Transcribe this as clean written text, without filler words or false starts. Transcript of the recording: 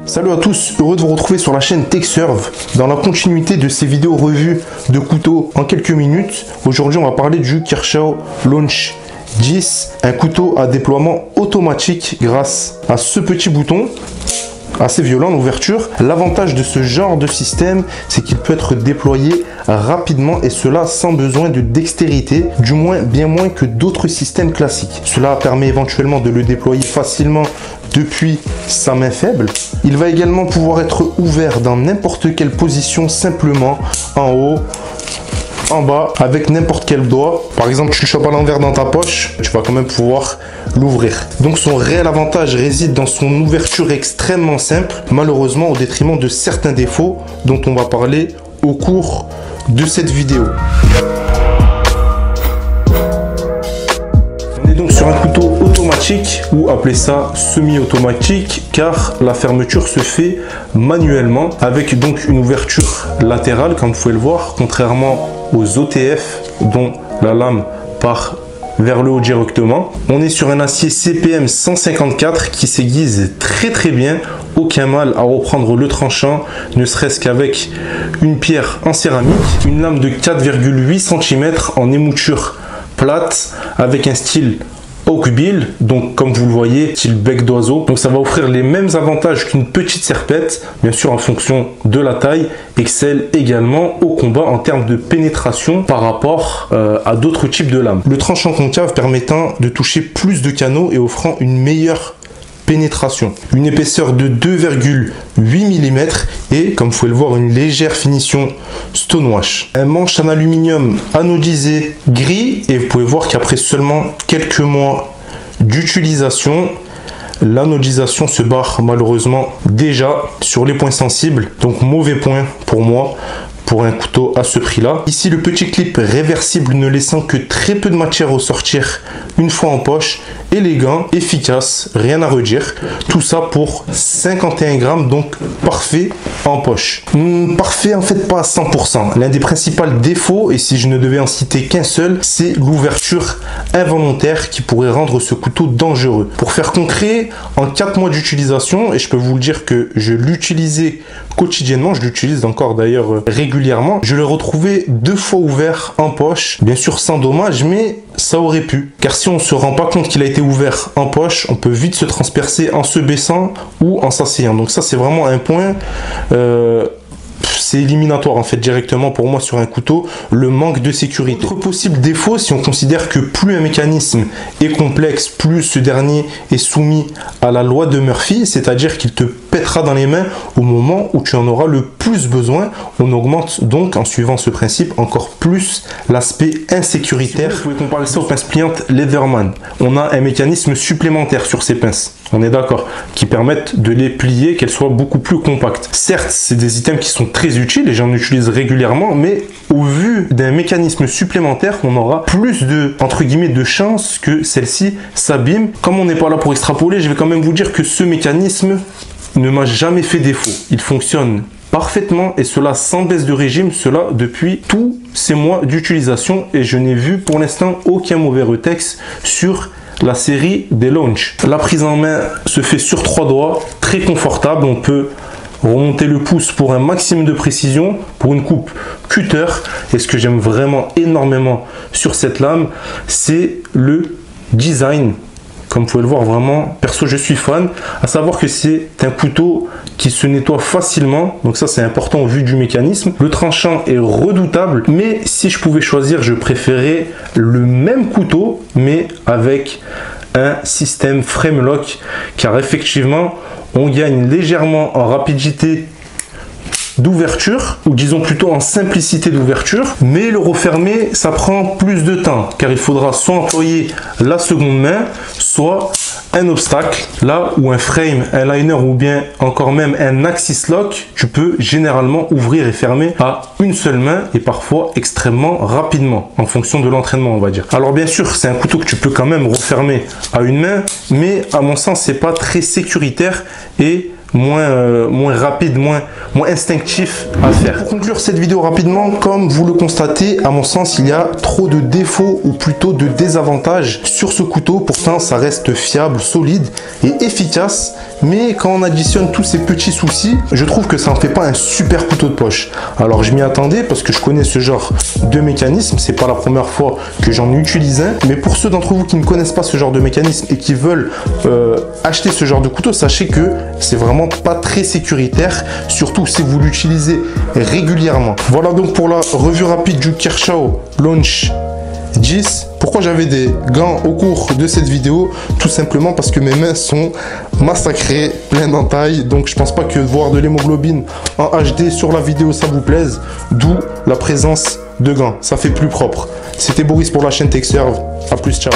Salut à tous, heureux de vous retrouver sur la chaîne TechServe dans la continuité de ces vidéos revues de couteaux en quelques minutes. Aujourd'hui on va parler du Kershaw Launch 10, un couteau à déploiement automatique grâce à ce petit bouton assez violent d'ouverture. L'avantage de ce genre de système, c'est qu'il peut être déployé rapidement et cela sans besoin de dextérité, du moins bien moins que d'autres systèmes classiques. Cela permet éventuellement de le déployer facilement depuis sa main faible. Il va également pouvoir être ouvert dans n'importe quelle position, simplement en haut, en bas, avec n'importe quel doigt. Par exemple, tu le chopes à l'envers dans ta poche, tu vas quand même pouvoir l'ouvrir. Donc son réel avantage réside dans son ouverture extrêmement simple, malheureusement au détriment de certains défauts dont on va parler au cours de cette vidéo. On est donc sur un couteau automatique, ou appelez ça semi-automatique, car la fermeture se fait manuellement avec donc une ouverture latérale comme vous pouvez le voir, contrairement aux OTF dont la lame part vers le haut directement. On est sur un acier CPM 154 qui s'aiguise très bien. Aucun mal à reprendre le tranchant, ne serait-ce qu'avec une pierre en céramique. Une lame de 4,8 cm en émouture plate avec un style Hawkbill, donc comme vous le voyez, style bec d'oiseau. Donc ça va offrir les mêmes avantages qu'une petite serpette, bien sûr en fonction de la taille. Excelle également au combat en termes de pénétration par rapport à d'autres types de lames. Le tranchant concave permettant de toucher plus de canaux et offrant une meilleure pénétration. Une épaisseur de 2,8 mm et, comme vous pouvez le voir, une légère finition stonewash. Un manche en aluminium anodisé gris et vous pouvez voir qu'après seulement quelques mois d'utilisation, l'anodisation se barre malheureusement déjà sur les points sensibles. Donc mauvais point pour moi pour un couteau à ce prix là. Ici le petit clip réversible ne laissant que très peu de matière au sortir une fois en poche. Élégant, efficace, rien à redire. Tout ça pour 51 grammes, donc parfait en poche. Parfait en fait pas à 100%. L'un des principaux défauts, et si je ne devais en citer qu'un seul, c'est l'ouverture involontaire qui pourrait rendre ce couteau dangereux. Pour faire concret, en 4 mois d'utilisation, et je peux vous le dire que je l'utilisais quotidiennement, je l'utilise encore d'ailleurs régulièrement, je l'ai retrouvé 2 fois ouvert en poche, bien sûr sans dommage, mais ça aurait pu. Car si on ne se rend pas compte qu'il a été ouvert en poche, on peut vite se transpercer en se baissant ou en s'asseyant. Donc ça c'est vraiment un point, c'est éliminatoire en fait directement pour moi sur un couteau, le manque de sécurité. Autre possible défaut, si on considère que plus un mécanisme est complexe, plus ce dernier est soumis à la loi de Murphy, c'est-à-dire qu'il te pètera dans les mains au moment où tu en auras le plus besoin. On augmente donc en suivant ce principe encore plus l'aspect insécuritaire. Vous pouvez comparer ça aux pinces pliantes Leatherman. On a un mécanisme supplémentaire sur ces pinces, on est d'accord, qui permettent de les plier, qu'elles soient beaucoup plus compactes. Certes, c'est des items qui sont très utiles et j'en utilise régulièrement, mais au vu d'un mécanisme supplémentaire, on aura plus de, entre guillemets, de chances que celle-ci s'abîme. Comme on n'est pas là pour extrapoler, je vais quand même vous dire que ce mécanisme ne m'a jamais fait défaut. Il fonctionne parfaitement et cela sans baisse de régime, cela depuis tous ces mois d'utilisation et je n'ai vu pour l'instant aucun mauvais retexte sur la série des Launch. La prise en main se fait sur 3 doigts, très confortable. On peut remonter le pouce pour un maximum de précision, pour une coupe cutter. Et ce que j'aime vraiment énormément sur cette lame, c'est le design. Comme vous pouvez le voir, vraiment, perso, je suis fan. À savoir que c'est un couteau qui se nettoie facilement. Donc ça, c'est important au vu du mécanisme. Le tranchant est redoutable. Mais si je pouvais choisir, je préférais le même couteau, mais avec un système frame lock. Car effectivement, on gagne légèrement en rapidité d'ouverture, ou disons plutôt en simplicité d'ouverture, mais le refermer ça prend plus de temps car il faudra soit employer la seconde main, soit un obstacle. Là où un frame, un liner ou bien encore même un axis lock, tu peux généralement ouvrir et fermer à une seule main et parfois extrêmement rapidement en fonction de l'entraînement, on va dire. Alors bien sûr c'est un couteau que tu peux quand même refermer à une main, mais à mon sens c'est pas très sécuritaire et moins rapide, moins instinctif à faire. Pour conclure cette vidéo rapidement, comme vous le constatez, à mon sens, il y a trop de défauts ou plutôt de désavantages sur ce couteau. Pourtant, ça reste fiable, solide et efficace. Mais quand on additionne tous ces petits soucis, je trouve que ça ne fait pas un super couteau de poche. Alors, je m'y attendais parce que je connais ce genre de mécanisme. C'est pas la première fois que j'en utilise un. Mais pour ceux d'entre vous qui ne connaissent pas ce genre de mécanisme et qui veulent acheter ce genre de couteau, sachez que c'est vraiment pas très sécuritaire, surtout si vous l'utilisez régulièrement. Voilà donc pour la revue rapide du Kershaw Launch 10. Pourquoi j'avais des gants au cours de cette vidéo? Tout simplement parce que mes mains sont massacrées, pleines d'entailles, donc je pense pas que voir de l'hémoglobine en HD sur la vidéo ça vous plaise, d'où la présence de gants, ça fait plus propre. C'était Boris pour la chaîne TechServe, à plus, ciao.